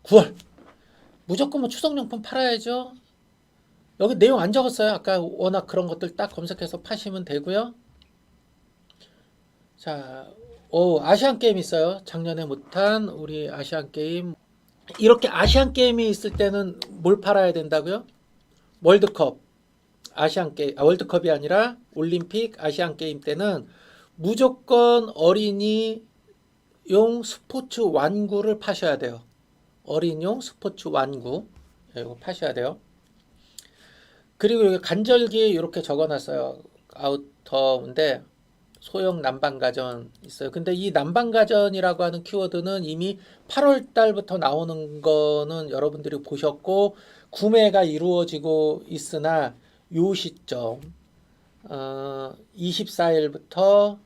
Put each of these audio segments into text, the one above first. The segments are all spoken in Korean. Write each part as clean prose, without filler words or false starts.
9월 무조건 뭐 추석용품 팔아야죠. 여기 내용 안 적었어요. 아까 워낙 그런 것들 딱 검색해서 파시면 되고요. 자, 아시안 게임 있어요. 작년에 못한 우리 아시안 게임. 이렇게 아시안 게임이 있을 때는 뭘 팔아야 된다고요? 월드컵, 아시안 게임, 월드컵이 아니라 올림픽, 아시안 게임 때는 무조건 어린이용 스포츠 완구를 파셔야 돼요. 어린이용 스포츠 완구. 이거 파셔야 돼요. 그리고 여기 간절기에 이렇게 적어놨어요. 아우터인데 소형 난방가전 있어요. 근데 이 난방가전이라고 하는 키워드는 이미 8월 달부터 나오는 거는 여러분들이 보셨고 구매가 이루어지고 있으나 요 시점 24일부터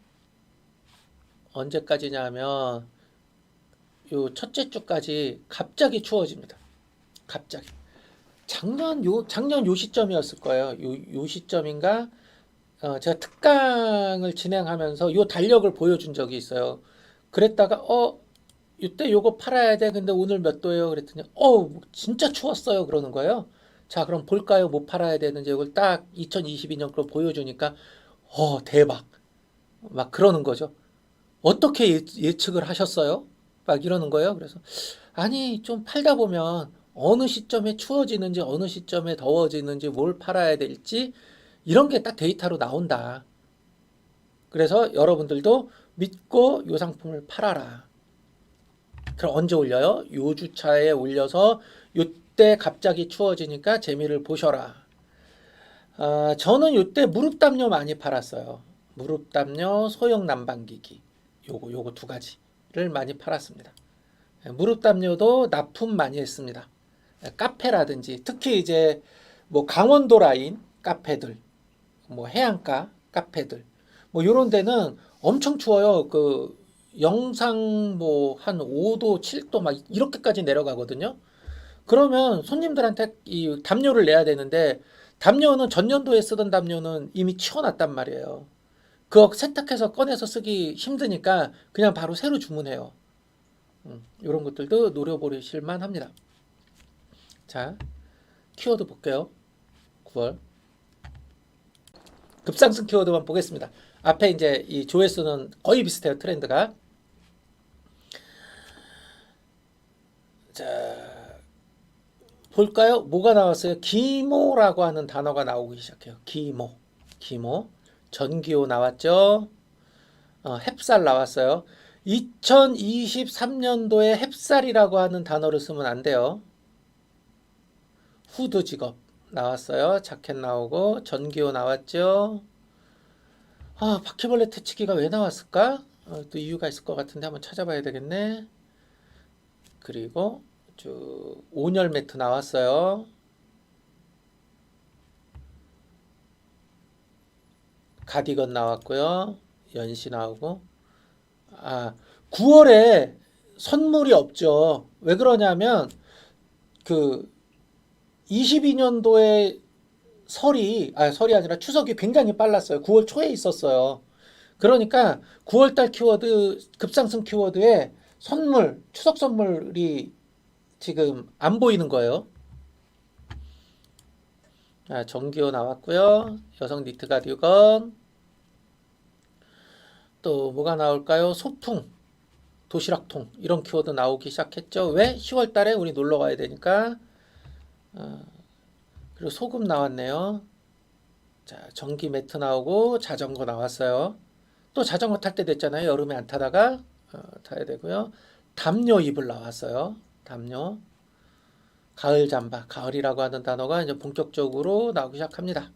언제까지냐면 요 첫째 주까지 갑자기 추워집니다. 갑자기. 작년 요 시점이었을 거예요. 요 시점인가? 제가 특강을 진행하면서 요 달력을 보여준 적이 있어요. 그랬다가 이때 요거 팔아야 돼. 근데 오늘 몇 도예요? 그랬더니 진짜 추웠어요. 그러는 거예요. 자, 그럼 볼까요? 뭐 팔아야 되는지 이걸 딱 2022년 걸 보여주니까 대박. 막 그러는 거죠. 어떻게 예측을 하셨어요? 막 이러는 거예요. 그래서 아니 좀 팔다 보면 어느 시점에 추워지는지 어느 시점에 더워지는지 뭘 팔아야 될지 이런 게 딱 데이터로 나온다. 그래서 여러분들도 믿고 요 상품을 팔아라. 그럼 언제 올려요? 요 주차에 올려서 요때 갑자기 추워지니까 재미를 보셔라. 저는 요때 무릎 담요 많이 팔았어요. 무릎 담요, 소형 난방기기. 요거 두 가지를 많이 팔았습니다. 무릎 담요도 납품 많이 했습니다. 카페라든지 특히 이제 뭐 강원도 라인 카페들, 뭐 해안가 카페들, 뭐 요런 데는 엄청 추워요. 그 영상 뭐 한 5도, 7도 막 이렇게까지 내려가거든요. 그러면 손님들한테 이 담요를 내야 되는데 담요는 전년도에 쓰던 담요는 이미 치워놨단 말이에요. 그거 세탁해서 꺼내서 쓰기 힘드니까 그냥 바로 새로 주문해요. 이런 것들도 노려보실 만합니다. 자, 키워드 볼게요. 9월 급상승 키워드만 보겠습니다. 앞에 이제 이 조회수는 거의 비슷해요. 트렌드가. 자, 볼까요? 뭐가 나왔어요? 기모라고 하는 단어가 나오기 시작해요. 기모. 전기요 나왔죠? 햅쌀 나왔어요. 2023년도에 햅쌀이라고 하는 단어를 쓰면 안 돼요. 후드 직업 나왔어요. 자켓 나오고 전기요 나왔죠. 바퀴벌레 퇴치기가 왜 나왔을까? 또 이유가 있을 것 같은데 한번 찾아봐야 되겠네. 그리고 온열 매트 나왔어요. 가디건 나왔고요. 연시 나오고. 9월에 선물이 없죠. 왜 그러냐면 그 22년도에 설이 아니라 추석이 굉장히 빨랐어요. 9월 초에 있었어요. 그러니까 9월 달 키워드 급상승 키워드에 추석 선물이 지금 안 보이는 거예요. 정기호 나왔고요. 여성 니트 가디건. 또 뭐가 나올까요? 소풍, 도시락통 이런 키워드 나오기 시작했죠. 왜? 10월 달에 우리 놀러 가야 되니까. 그리고 소금 나왔네요. 자, 전기 매트 나오고 자전거 나왔어요. 또 자전거 탈 때 됐잖아요. 여름에 안 타다가 타야 되고요. 담요 이불 나왔어요. 담요. 가을 잠바, 가을이라고 하는 단어가 이제 본격적으로 나오기 시작합니다.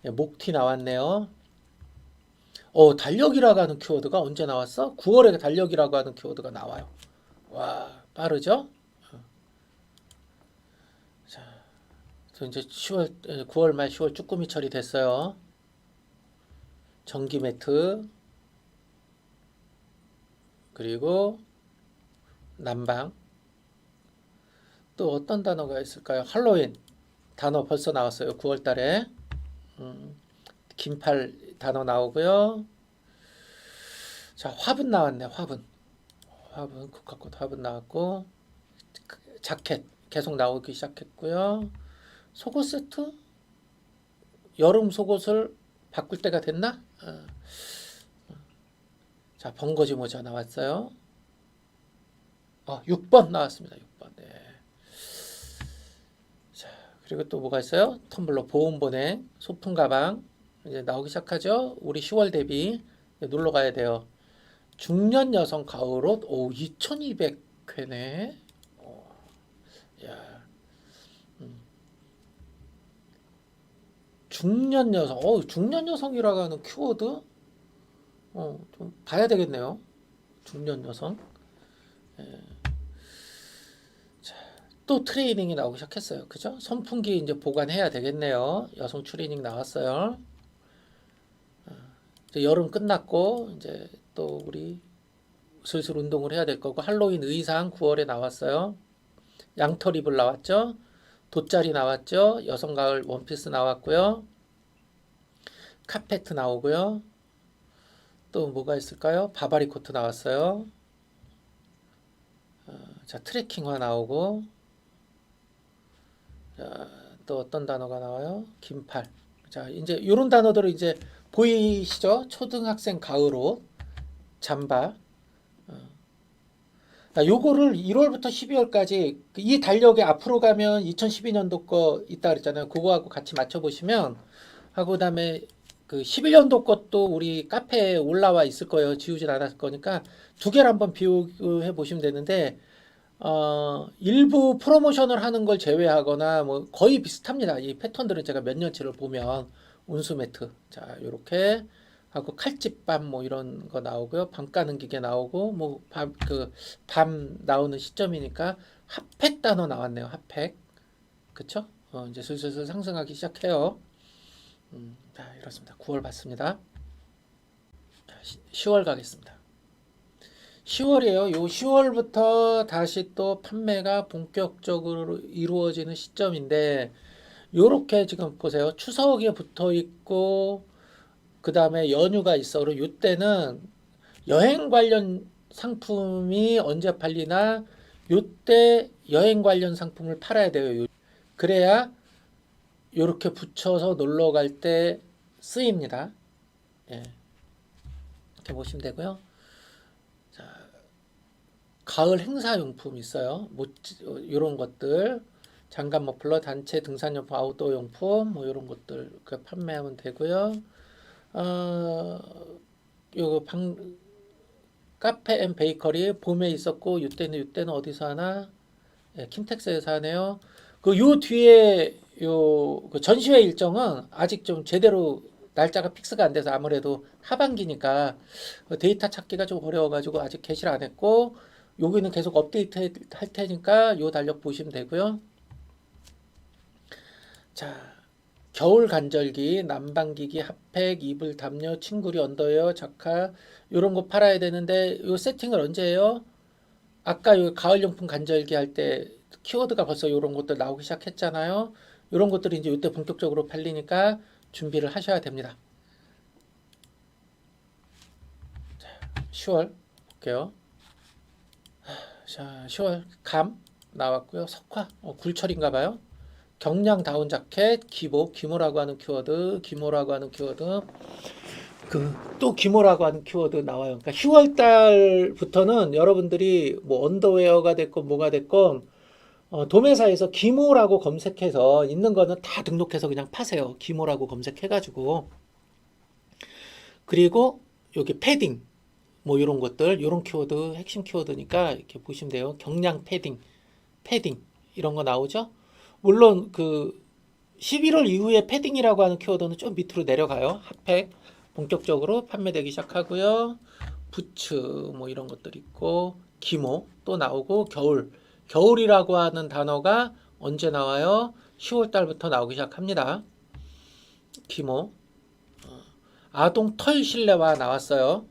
예, 목티 나왔네요. 달력이라고 하는 키워드가 언제 나왔어? 9월에 달력이라고 하는 키워드가 나와요. 와, 빠르죠? 자, 그래서 이제 9월 말 10월 쭈꾸미 철이 됐어요. 전기 매트, 그리고 난방. 또 어떤 단어가 있을까요? 할로윈 단어 벌써 나왔어요. 9월 달에. 긴팔 단어 나오고요. 자, 화분 나왔네. 화분. 코카꽃 화분 나왔고. 자켓 계속 나오기 시작했고요. 속옷 세트? 여름 속옷을 바꿀 때가 됐나? 자, 번거지 모자 나왔어요. 6번 나왔습니다. 6번. 네. 자, 그리고 또 뭐가 있어요? 텀블러 보온 보냉, 소품 가방 이제 나오기 시작하죠. 우리 10월 대비 놀러 가야 돼요. 중년 여성 가을옷, 2,200회네. 야, 중년 여성, 중년 여성이라고 하는 키워드, 좀 봐야 되겠네요. 중년 여성. 또 트레이닝이 나오기 시작했어요. 그죠? 선풍기 이제 보관해야 되겠네요. 여성 트레이닝 나왔어요. 이제 여름 끝났고 이제 또 우리 슬슬 운동을 해야 될 거고 할로윈 의상 9월에 나왔어요. 양털 이불 나왔죠. 돗자리 나왔죠. 여성 가을 원피스 나왔고요. 카페트 나오고요. 또 뭐가 있을까요? 바바리 코트 나왔어요. 자, 트레킹화 나오고 자, 또 어떤 단어가 나와요? 긴팔. 자, 이제 이런 단어들을 이제 보이시죠? 초등학생 가을옷, 잠바. 요거를 1월부터 12월까지 이 달력에 앞으로 가면 2012년도 거 있다 그랬잖아요. 그거하고 같이 맞춰 보시면 하고 그다음에 그 11년도 것도 우리 카페에 올라와 있을 거예요. 지우진 않았을 거니까 두 개를 한번 비교해 보시면 되는데 일부 프로모션을 하는 걸 제외하거나 뭐 거의 비슷합니다. 이 패턴들은 제가 몇 년치를 보면 온수 매트, 자 요렇게 하고 칼집밤 뭐 이런 거 나오고요. 밤 까는 기계 나오고 뭐 밤 나오는 시점이니까 핫팩 단어 나왔네요. 핫팩, 그쵸? 이제 슬슬 상승하기 시작해요. 자 이렇습니다. 9월 봤습니다. 자, 10월 가겠습니다. 10월이에요. 요 10월부터 다시 또 판매가 본격적으로 이루어지는 시점인데 요렇게 지금 보세요. 추석에 붙어 있고 그 다음에 연휴가 있어. 그리고 요때는 여행 관련 상품이 언제 팔리나 요때 여행 관련 상품을 팔아야 돼요. 그래야 요렇게 붙여서 놀러 갈 때 쓰입니다. 예. 이렇게 보시면 되고요. 가을 행사용품 있어요. 뭐 이런 것들 장갑 머플러, 단체 등산용품, 아웃도어 용품 뭐 이런 것들 판매하면 되고요. 요거 카페 앤 베이커리 봄에 있었고 이때는 어디서 하나? 예, 킨텍스에서 하네요. 그 요 뒤에 그 전시회 일정은 아직 좀 제대로 날짜가 픽스가 안 돼서 아무래도 하반기니까 데이터 찾기가 좀 어려워가지고 아직 게시를 안 했고 여기는 계속 업데이트 할 테니까 요 달력 보시면 되고요. 자, 겨울 간절기, 난방기기, 핫팩, 이불 담요, 침구리, 언더웨어, 자카 요런 거 팔아야 되는데 요 세팅을 언제 해요? 아까 요 가을용품 간절기 할 때 키워드가 벌써 요런 것들 나오기 시작했잖아요. 요런 것들이 이제 이때 본격적으로 팔리니까 준비를 하셔야 됩니다. 자, 10월 볼게요. 자, 10월 감 나왔고요. 석화, 굴철인가 봐요. 경량 다운 자켓, 기모라고 하는 키워드, 또 기모라고 하는 키워드 나와요. 그러니까 10월 달부터는 여러분들이 뭐 언더웨어가 됐건 뭐가 됐건 도매사에서 기모라고 검색해서 있는 거는 다 등록해서 그냥 파세요. 기모라고 검색해가지고. 그리고 여기 패딩, 뭐 이런 것들, 이런 키워드 핵심 키워드니까 이렇게 보시면 돼요. 경량 패딩 이런 거 나오죠. 물론 그 11월 이후에 패딩이라고 하는 키워드는 좀 밑으로 내려가요. 핫팩 본격적으로 판매되기 시작하고요. 부츠 뭐 이런 것들 있고 기모 또 나오고 겨울이라고 하는 단어가 언제 나와요? 10월 달부터 나오기 시작합니다. 기모 아동 털 실내화 나왔어요.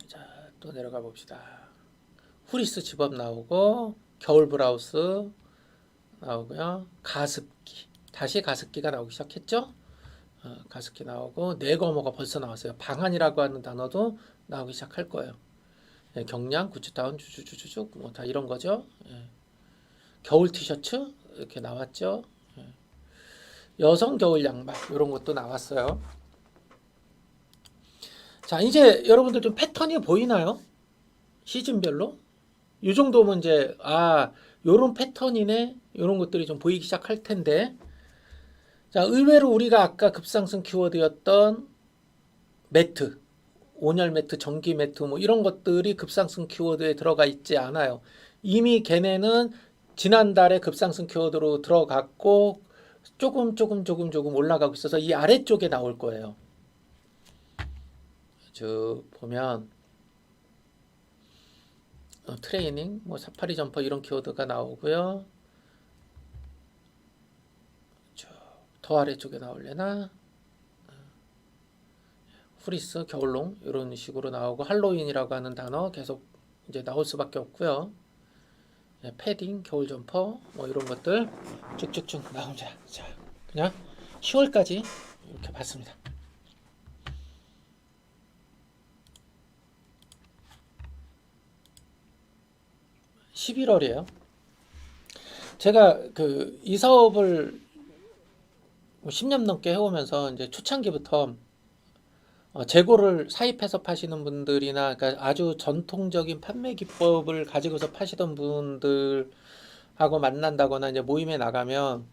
자, 또 내려가 봅시다. 후리스 집업 나오고 겨울 브라우스 나오고요. 가습기 다시 가습기가 나오기 시작했죠. 가습기 나오고 네거머가 벌써 나왔어요. 방한이라고 하는 단어도 나오기 시작할 거예요. 예, 경량, 구찌타운, 주주주주주 뭐 다 이런 거죠. 예. 겨울 티셔츠 이렇게 나왔죠. 예. 여성 겨울 양말 이런 것도 나왔어요. 자, 이제 여러분들 좀 패턴이 보이나요? 시즌별로? 이 정도면 이제 요런 패턴이네. 요런 것들이 좀 보이기 시작할 텐데. 자, 의외로 우리가 아까 급상승 키워드였던 매트, 온열 매트, 전기 매트 뭐 이런 것들이 급상승 키워드에 들어가 있지 않아요. 이미 걔네는 지난달에 급상승 키워드로 들어갔고 조금 올라가고 있어서 이 아래쪽에 나올 거예요. 쭉 보면 트레이닝, 뭐 사파리 점퍼 이런 키워드가 나오고요. 더 아래쪽에 나올래나? 프리스, 겨울롱 이런 식으로 나오고 할로윈이라고 하는 단어 계속 이제 나올 수밖에 없고요. 예, 패딩, 겨울 점퍼 뭐 이런 것들 쭉쭉쭉 나오자. 자, 그냥 10월까지 이렇게 봤습니다. 11월이에요. 제가 이 사업을 10년 넘게 해오면서 이제 초창기부터 재고를 사입해서 파시는 분들이나 그러니까 아주 전통적인 판매 기법을 가지고서 파시던 분들하고 만난다거나 이제 모임에 나가면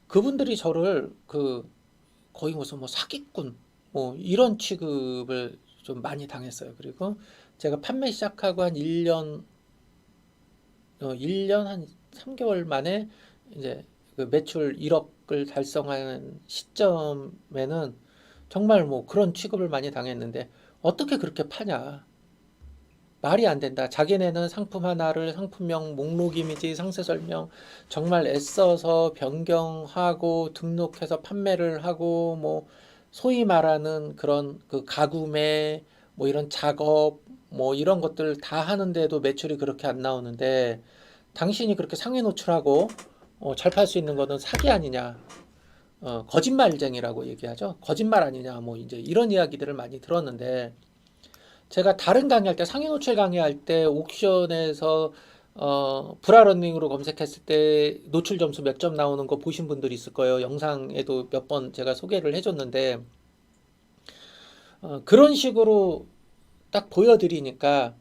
그분들이 저를 거의 무슨 뭐 사기꾼 뭐 이런 취급을 좀 많이 당했어요. 그리고 제가 판매 시작하고 한 1년 한 3개월 만에 이제 그 매출 1억을 달성한 시점에는 정말 뭐 그런 취급을 많이 당했는데 어떻게 그렇게 파냐? 말이 안 된다. 자기네는 상품 하나를 상품명, 목록 이미지, 상세 설명 정말 애써서 변경하고 등록해서 판매를 하고 뭐 소위 말하는 그런 가구매 뭐 이런 작업 뭐 이런 것들 다 하는데도 매출이 그렇게 안 나오는데 당신이 그렇게 상위 노출하고 잘 팔 수 있는 거는 사기 아니냐? 거짓말쟁이라고 얘기하죠. 거짓말 아니냐, 뭐 이제 이런 이야기들을 많이 들었는데 제가 다른 강의할 때 상위 노출 강의할 때 옥션에서 브라러닝으로 검색했을 때 노출 점수 몇 점 나오는 거 보신 분들이 있을 거예요. 영상에도 몇 번 제가 소개를 해줬는데 그런 식으로 딱 보여드리니까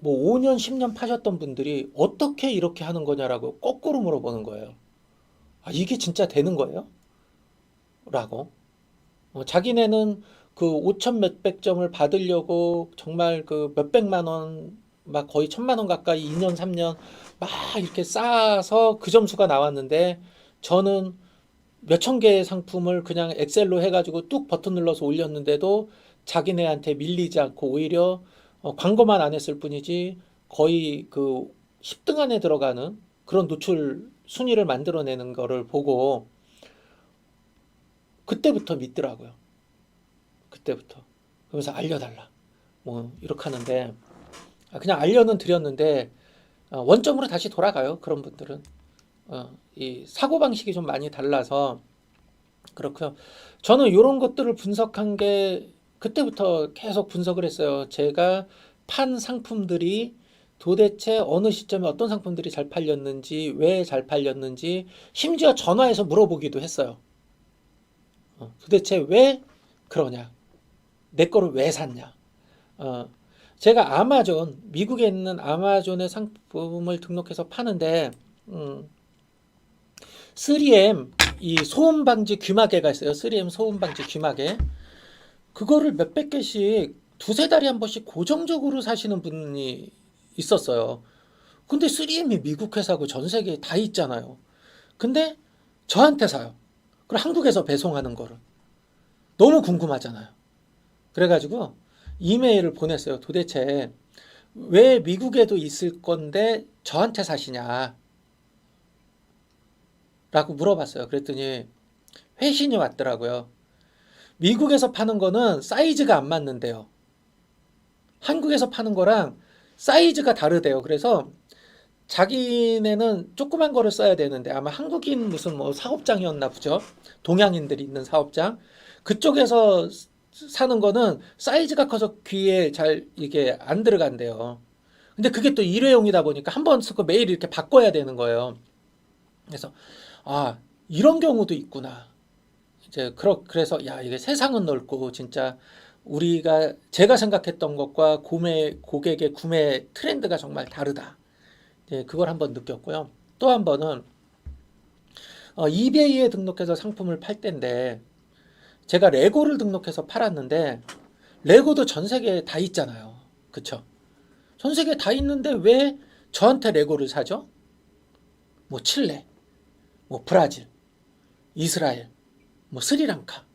뭐 5년, 10년 파셨던 분들이 어떻게 이렇게 하는 거냐라고 거꾸로 물어보는 거예요. 이게 진짜 되는 거예요? 라고. 자기네는 5천 몇백 점을 받으려고 정말 몇백만 원, 막 거의 1,000만 원 가까이 2년, 3년 막 이렇게 쌓아서 그 점수가 나왔는데 저는 몇천 개의 상품을 그냥 엑셀로 해가지고 뚝 버튼 눌러서 올렸는데도 자기네한테 밀리지 않고 오히려 광고만 안 했을 뿐이지 거의 10등 안에 들어가는 그런 노출 순위를 만들어내는 거를 보고 그때부터 믿더라고요. 그때부터. 그러면서 알려달라. 뭐 이렇게 하는데 그냥 알려는 드렸는데 원점으로 다시 돌아가요. 그런 분들은. 이 사고방식이 좀 많이 달라서 그렇고요. 저는 이런 것들을 분석한 게 그때부터 계속 분석을 했어요. 제가 판 상품들이 도대체 어느 시점에 어떤 상품들이 잘 팔렸는지, 왜 잘 팔렸는지, 심지어 전화해서 물어보기도 했어요. 도대체 왜 그러냐? 내 거를 왜 샀냐? 제가 아마존, 미국에 있는 아마존의 상품을 등록해서 파는데, 3M 이 소음 방지 귀마개가 있어요. 3M 소음 방지 귀마개. 그거를 몇백 개씩 두세 달에 한 번씩 고정적으로 사시는 분이 있었어요. 근데 3M이 미국 회사고 전 세계에 다 있잖아요. 근데 저한테 사요. 그리고 한국에서 배송하는 거를. 너무 궁금하잖아요. 그래가지고 이메일을 보냈어요. 도대체 왜 미국에도 있을 건데 저한테 사시냐? 라고 물어봤어요. 그랬더니 회신이 왔더라고요. 미국에서 파는 거는 사이즈가 안 맞는데요. 한국에서 파는 거랑 사이즈가 다르대요. 그래서 자기네는 조그만 거를 써야 되는데 아마 한국인 무슨 뭐 사업장이었나 보죠. 동양인들이 있는 사업장. 그쪽에서 사는 거는 사이즈가 커서 귀에 잘 이게 안 들어간대요. 근데 그게 또 일회용이다 보니까 한 번 쓰고 매일 이렇게 바꿔야 되는 거예요. 그래서 아, 이런 경우도 있구나. 이제 그래서 야, 이게 세상은 넓고 진짜 우리가 제가 생각했던 것과 고객의 구매 트렌드가 정말 다르다. 이제 그걸 한번 느꼈고요. 또 한 번은 이베이에 등록해서 상품을 팔 때인데 제가 레고를 등록해서 팔았는데 레고도 전 세계에 다 있잖아요. 그쵸? 전 세계에 다 있는데 왜 저한테 레고를 사죠? 뭐 칠레, 뭐 브라질, 이스라엘, 뭐 스리랑카,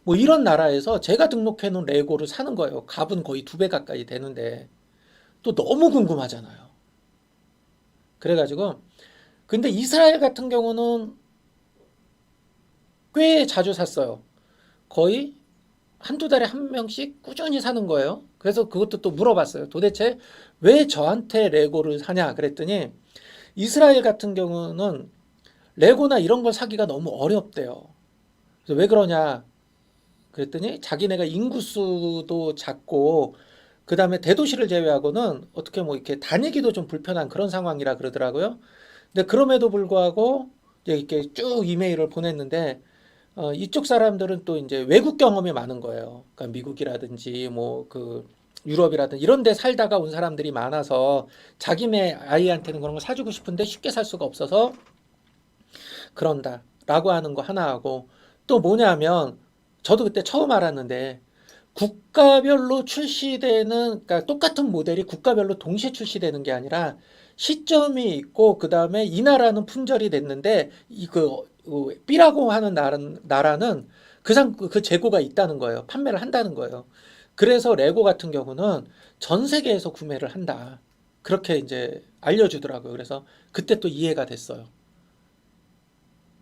뭐 이런 나라에서 제가 등록해 놓은 레고를 사는 거예요. 값은 거의 2배 가까이 되는데 또 너무 궁금하잖아요. 그래가지고 근데 이스라엘 같은 경우는 꽤 자주 샀어요. 거의 한두 달에 한 명씩 꾸준히 사는 거예요. 그래서 그것도 또 물어봤어요. 도대체 왜 저한테 레고를 사냐 그랬더니 이스라엘 같은 경우는 레고나 이런 걸 사기가 너무 어렵대요. 그래서 왜 그러냐 그랬더니 자기네가 인구수도 작고 그 다음에 대도시를 제외하고는 어떻게 뭐 이렇게 다니기도 좀 불편한 그런 상황이라 그러더라고요. 근데 그럼에도 불구하고 이제 이렇게 쭉 이메일을 보냈는데 이쪽 사람들은 또 이제 외국 경험이 많은 거예요. 그러니까 미국이라든지 뭐 그 유럽이라든지 이런 데 살다가 온 사람들이 많아서 자기네 아이한테는 그런 걸 사주고 싶은데 쉽게 살 수가 없어서 그런다라고 하는 거 하나 하고 또 뭐냐면 저도 그때 처음 알았는데 국가별로 출시되는 그러니까 똑같은 모델이 국가별로 동시에 출시되는 게 아니라 시점이 있고 그다음에 이 나라는 품절이 됐는데 이그 B라고 하는 나라는 그 재고가 있다는 거예요. 판매를 한다는 거예요. 그래서 레고 같은 경우는 전 세계에서 구매를 한다. 그렇게 이제 알려주더라고요. 그래서 그때 또 이해가 됐어요.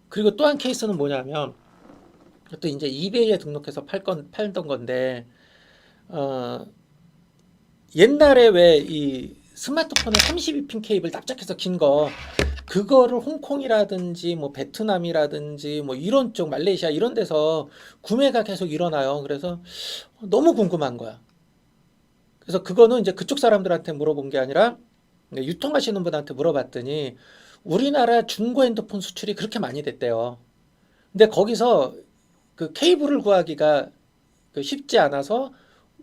그리고 또 한 케이스는 뭐냐면 또 이제 이베이에 등록해서 팔던 건데 어, 옛날에 왜 이 스마트폰에 32핀 케이블 납작해서 긴 거 그거를 홍콩이라든지 뭐 베트남이라든지 뭐 이런 쪽 말레이시아 이런 데서 구매가 계속 일어나요. 그래서 너무 궁금한 거야. 그래서 그거는 이제 그쪽 사람들한테 물어본 게 아니라 유통하시는 분한테 물어봤더니 우리나라 중고 핸드폰 수출이 그렇게 많이 됐대요. 근데 거기서 그 케이블을 구하기가 쉽지 않아서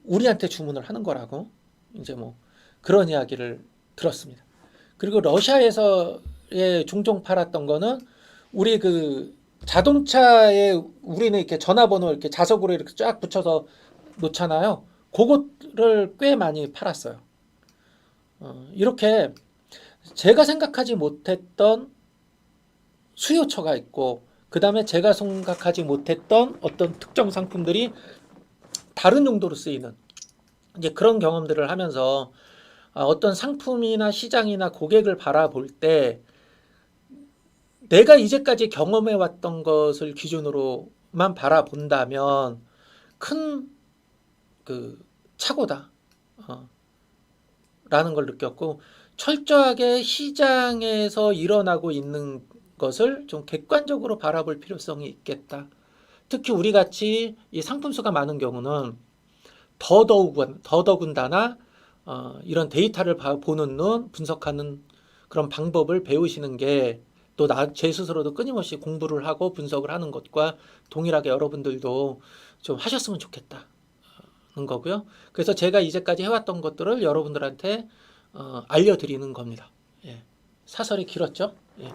우리한테 주문을 하는 거라고 이제 뭐 그런 이야기를 들었습니다. 그리고 러시아에서 종종 팔았던 거는 우리 그 자동차에 우리는 이렇게 전화번호 이렇게 자석으로 이렇게 쫙 붙여서 놓잖아요. 그거를 꽤 많이 팔았어요. 이렇게 제가 생각하지 못했던 수요처가 있고 그 다음에 제가 생각하지 못했던 어떤 특정 상품들이 다른 용도로 쓰이는 이제 그런 경험들을 하면서 어떤 상품이나 시장이나 고객을 바라볼 때 내가 이제까지 경험해 왔던 것을 기준으로만 바라본다면 큰 그 착오다 라는 걸 느꼈고 철저하게 시장에서 일어나고 있는 것을 좀 객관적으로 바라볼 필요성이 있겠다. 특히 우리 같이 이 상품 수가 많은 경우는 더더군다나 이런 데이터를 보는 눈, 분석하는 그런 방법을 배우시는 게 또 제 스스로도 끊임없이 공부를 하고 분석을 하는 것과 동일하게 여러분들도 좀 하셨으면 좋겠다는 거고요. 그래서 제가 이제까지 해왔던 것들을 여러분들한테 알려드리는 겁니다. 예. 사설이 길었죠? 예.